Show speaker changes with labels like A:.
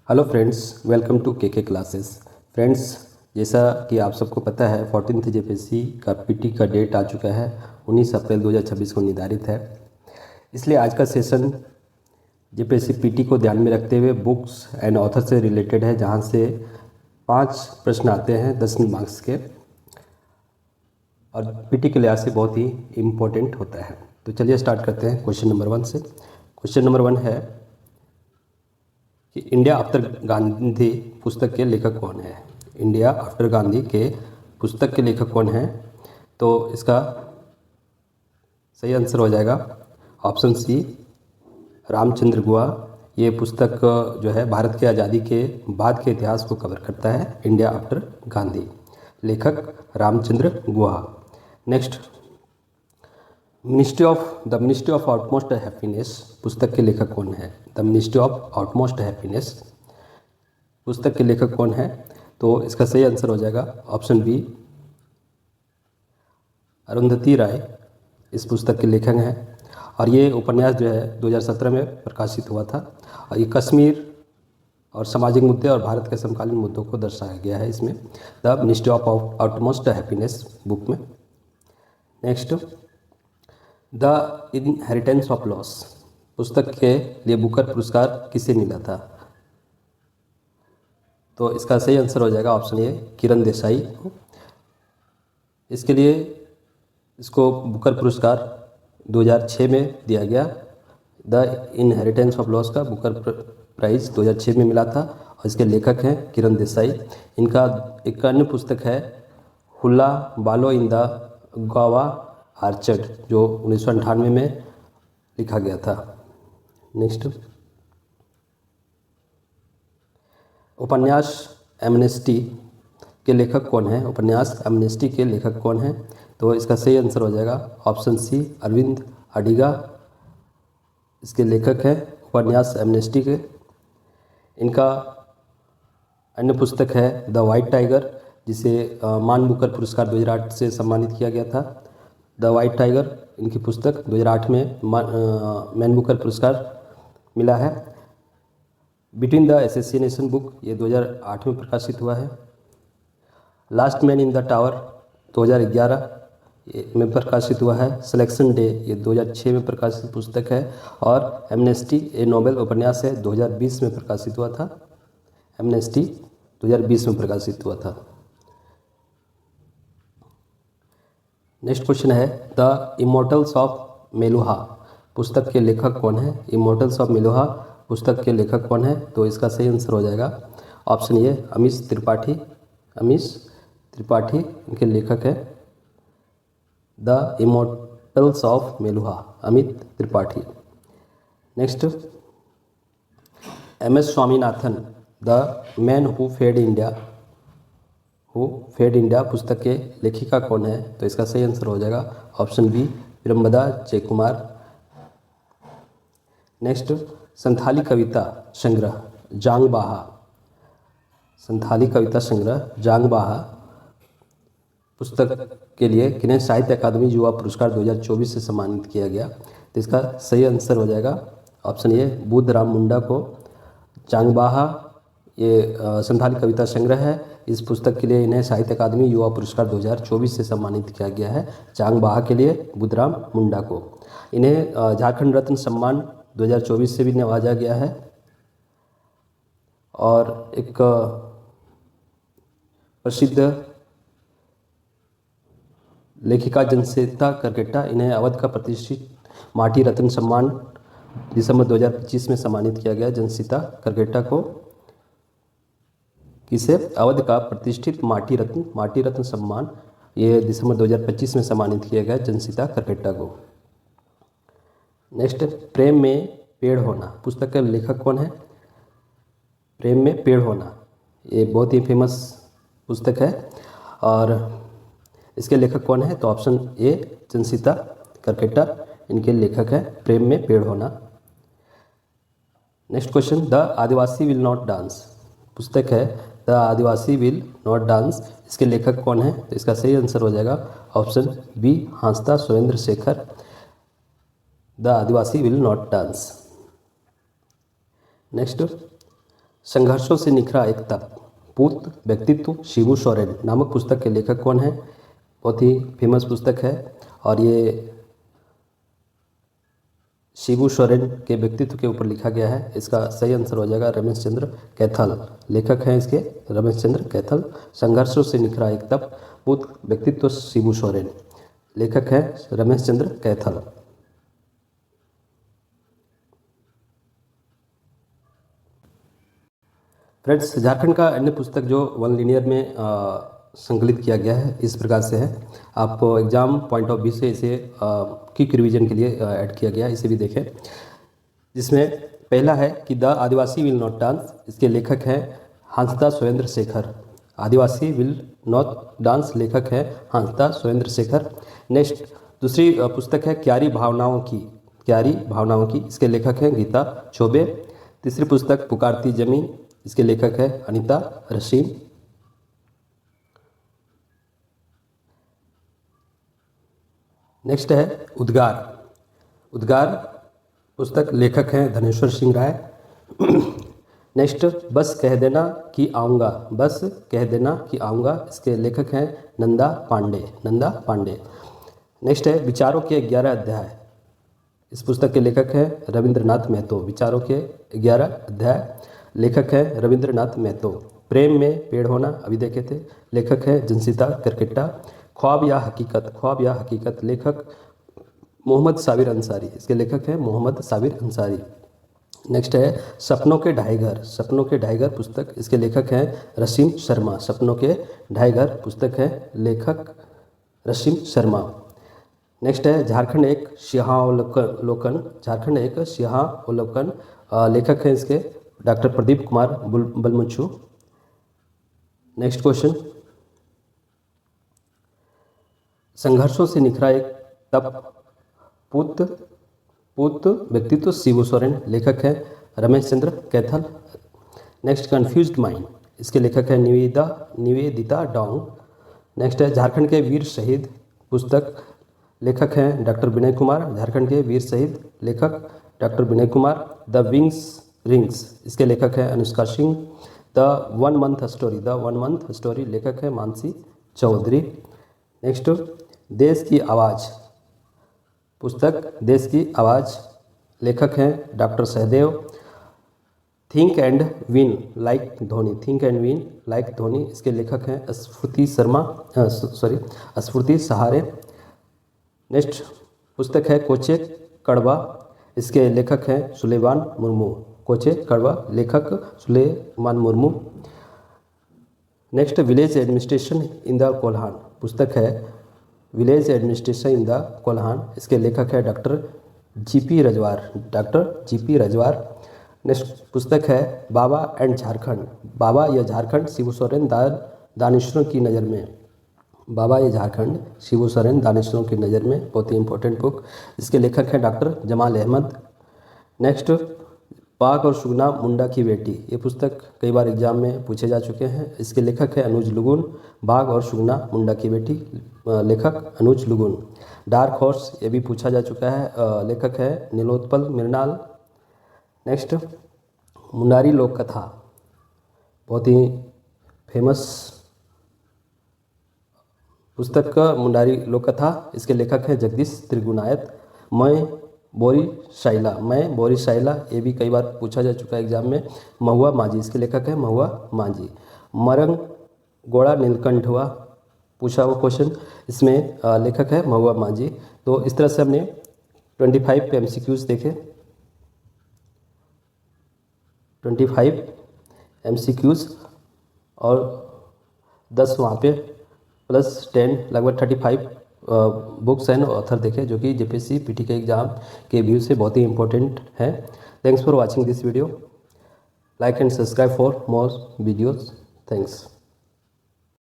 A: Hello friends, welcome to के classes. Friends, जैसा कि आप सबको पता है 14th जेपीएससी का पीटी का डेट आ चुका है। 19 अप्रैल 2026 को निर्धारित है। इसलिए आज का सेशन जेपीएससी पीटी को ध्यान में रखते हुए बुक्स एंड ऑथर से रिलेटेड है, जहां से 5 प्रश्न आते हैं 10 मार्क्स के, और पीटी के लिहाज से बहुत ही इम्पोर्टेंट होता है। तो चलिए स्टार्ट करते हैं क्वेश्चन नंबर 1 से। क्वेश्चन नंबर 1 है कि इंडिया आफ्टर गांधी पुस्तक के लेखक कौन है। इंडिया आफ्टर गांधी के पुस्तक के लेखक कौन है? तो इसका सही आंसर हो जाएगा ऑप्शन सी, रामचंद्र गुहा। ये पुस्तक जो है भारत की आज़ादी के बाद के इतिहास को कवर करता है। इंडिया आफ्टर गांधी, लेखक Ramachandra Guha. Next, the ministry of utmost happiness पुस्तक के लेखक कौन है? The ministry of utmost happiness पुस्तक के लेखक कौन है? तो इसका सही आंसर हो जाएगा ऑप्शन बी, अरुंधति राय इस पुस्तक के लेखक हैं। और ये उपन्यास जो है 2017 में प्रकाशित हुआ था। और ये कश्मीर और सामाजिक मुद्दे और भारत के समकालीन मुद्दों को दर्शाया गया है इसमें, the ministry of utmost happiness book में। Next, the inheritance of loss पुस्तक के लिए बुकर पुरस्कार किसे मिला था? तो इसका सही आंसर हो जाएगा ऑप्शन ए, किरण देसाई को। इसके लिए इसको बुकर पुरस्कार 2006 में दिया गया। द इनहेरिटेंस ऑफ लॉस का बुकर प्राइज 2006 में मिला था, और इसके लेखक हैं किरण देसाई। इनका एक अन्य पुस्तक है हुला बालो इन द गोवा आर्चर्ड, जो 1998 में लिखा गया था। नेक्स्ट, उपन्यास एमनेस्टी के लेखक कौन है? उपन्यास एमनेस्टी के लेखक कौन है? तो इसका सही आंसर हो जाएगा ऑप्शन सी, अरविंद अडिगा इसके लेखक हैं उपन्यास एमनेस्टी के। इनका अन्य पुस्तक है द वाइट टाइगर, जिसे मान बुकर पुरस्कार 2008 से सम्मानित किया गया था। द वाइट टाइगर इनकी पुस्तक 2008 में मैन बुकर पुरस्कार मिला है। बिटवीन द एसेसिनेशन बुक ये 2008 में प्रकाशित हुआ है। Last man in the tower 2011 में प्रकाशित हुआ है। सिलेक्शन डे ये 2006 में प्रकाशित पुस्तक है। और एमनेस्टी ए नोबेल उपन्यास है, 2020 में प्रकाशित हुआ था। एमनेस्टी 2020 में प्रकाशित हुआ था। नेक्स्ट क्वेश्चन है द इमोर्टल्स ऑफ मेलुहा पुस्तक के लेखक कौन है? इमोर्टल्स ऑफ मेलुहा पुस्तक के लेखक कौन है? तो इसका सही आंसर हो जाएगा ऑप्शन ए, अमीश त्रिपाठी। अमीश त्रिपाठी इनके लेखक है the immortals of Meluha, Amit Tripathi. Next, M S Swaminathan the man who fed India पुस्तक के लेखिका कौन है? तो इसका सही आंसर हो जाएगा option B, Virambada Jayakumar. Next, Santhali कविता संग्रह जांग बाहा, संथाली कविता संग्रह जांग बाहा पुस्तक के लिए किन्हें साहित्य अकादमी युवा पुरस्कार 2024 से सम्मानित किया गया? तो इसका सही आंसर हो जाएगा ऑप्शन ए, बुद्धराम मुंडा को। जांग बाहा ये संथाली कविता संग्रह है। इस पुस्तक के लिए इन्हें साहित्य अकादमी युवा पुरस्कार 2024 से सम्मानित किया गया है, जांग बाहा के लिए बुद्धराम मुंडा को। इन्हें झारखंड रत्न सम्मान 2024 से भी नवाजा गया है। और एक प्रसिद्ध लेखिका जनसीता करकेटा, इन्हें अवध का प्रतिष्ठित माटी रत्न सम्मान दिसंबर 2025 में सम्मानित किया गया। जनसीता करकेटा को किसे? अवध का प्रतिष्ठित माटी रत्न सम्मान ये दिसंबर 2025 में सम्मानित किया गया जनसीता करकेटा को। नेक्स्ट, प्रेम में पेड़ होना पुस्तक के लेखक कौन है? प्रेम में पेड़ होना ये बहुत ही फेमस पुस्तक है, और इसके लेखक कौन है? तो ऑप्शन ए, जनसीता करकेटा इनके लेखक हैं प्रेम में पेड़ होना। Next question, the Adivasi will not dance पुस्तक है the Adivasi will not dance, इसके लेखक कौन है? तो इसका सही आंसर हो जाएगा option B, Hansda Surendra Shekhar. The Adivasi will not dance. Next, संघर्षों से निखरा एक तप, पूत व्यक्तित्व शिबू सोरेन नामक पुस्तक के लेखक कौन है? बहुत ही फेमस पुस्तक है और ये शिबू सोरेन के व्यक्तित्व के ऊपर लिखा गया है। इसका सही आंसर हो जाएगा रमेश चंद्र कैथल। लेखक हैं इसके रमेश चंद्र कैथल। संघर्षों से निखरा एक तप, पूत व्यक्तित्व शिबू सोरेन। लेखक हैं रमेश चंद्र कैथल। फ्रेंड्स, झारखंड का अन्य पुस्तक जो वन लिनियर में संकलित किया गया है इस प्रकार से है। आप एग्जाम पॉइंट ऑफ व्यू से इसे क्विक रिवीजन के लिए ऐड किया गया है, इसे भी देखें। जिसमें पहला है कि the Adivasi will not dance, इसके लेखक हैं हंसदा सुरेंद्र शेखर। आदिवासी विल नॉट डांस, लेखक है हंसदा सुरेंद्र शेखर। नेक्स्ट दूसरी पुस्तक है क्यारी भावनाओं की, क्यारी भावनाओं की, इसके लेखक हैं गीता चौबे। तीसरी पुस्तक पुकारती जमीन, इसके लेखक है अनीता रशीम। नेक्स्ट है उद्गार, उद्गार पुस्तक लेखक हैं धनेश्वर सिंह राय। नेक्स्ट बस कह देना कि आऊँगा, बस कह देना कि आऊँगा, इसके लेखक हैं नंदा पांडे, नंदा पांडे। नेक्स्ट है विचारों के 11 अध्याय, इस पुस्तक के लेखक हैं रविंद्रनाथ महतो। विचारों के 11 अध्याय, लेखक हैं रविंद्रनाथ महतो। प्रेम में पेड़ होना, अभी देखे थे, लेखक है जनसीता करकेट्टा। ख्वाब या हकीकत, ख्वाब या हकीकत, लेखक मोहम्मद साबिर अंसारी, इसके लेखक हैं मोहम्मद साबिर अंसारी। नेक्स्ट है सपनों के ढाई घर, सपनों के ढाई घर पुस्तक, इसके लेखक हैं रसीम शर्मा। सपनों के ढाई घर पुस्तक है, लेखक रसीम शर्मा। नेक्स्ट है झारखंड एक सिंहावलोकन, झारखंड एक सिंहावलोकन, लेखक हैं इसके doctor Pradeep Kumar Balmuchu. Next question, संघर्षों से निखरा एक तप, पूत व्यक्तित्व शिबू सोरेन, लेखक है Ramesh Chandra Kaithal. Next confused mind, इसके लेखक है निवेदिता डोंग। नेक्स्ट है झारखंड के वीर शहीद पुस्तक, लेखक हैं डॉक्टर विनय कुमार। झारखंड के वीर शहीद, लेखक doctor Vinay Kumar. The wings rings, इसके लेखक हैं Anushka Singh. The 1 month story, the 1 month story, लेखक है मानसी चौधरी। नेक्स्ट देश की आवाज़ पुस्तक, देश की आवाज़, लेखक हैं doctor Sahdev. Think and win like Dhoni, think and win like Dhoni, इसके लेखक हैं स्फूर्ति सहारे। नेक्स्ट पुस्तक है कोचे कड़वा, इसके लेखक हैं सुलेमान मुर्मू। कोचे कड़वा, लेखक Suleman Murmu. Next village administration in the Kolhan, पुस्तक है village administration in the Kolhan, इसके लेखक है doctor GP Rajwar, doctor GP Rajwar. Next पुस्तक है बाबा एंड झारखंड, बाबा या झारखंड शिबू सोरेन दानिशरों की नज़र में, बाबा ये झारखंड शिबू सोरेन दानिशरों की नज़र में, बहुत ही इंपॉर्टेंट बुक, इसके लेखक हैं डॉक्टर जमाल अहमद। नेक्स्ट बाघ और सुगना मुंडा की बेटी, ये पुस्तक कई बार एग्जाम में पूछे जा चुके हैं, इसके लेखक है अनुज लुगुन। बाघ और सुगना मुंडा की बेटी, लेखक अनुज लुगुन। डार्क हॉर्स, ये भी पूछा जा चुका है, लेखक है नीलोत्पल मृणाल। नेक्स्ट मुंडारी लोक कथा, बहुत ही फेमस पुस्तक का मुंडारी लोक कथा, इसके लेखक हैं जगदीश त्रिगुणायत। मैं बोरी शाइला, ये भी कई बार पूछा जा चुका है एग्जाम में। महुआ माझी, इसके लेखक है महुआ माझी। मरंग गोड़ा नीलकंठवा, पूछा हुआ क्वेश्चन, इसमें लेखक है महुआ माझी। तो इस तरह से हमने 25 MCQs देखे, 25 MCQs और 10 वहाँ पे प्लस 10, लगभग 35 बुक्स एंड ऑथर देखे, जो कि जेपीएससी पीटी के एग्जाम के व्यू से बहुत ही इंपॉर्टेंट है। Thanks for watching this video, like and subscribe for more videos. Thanks.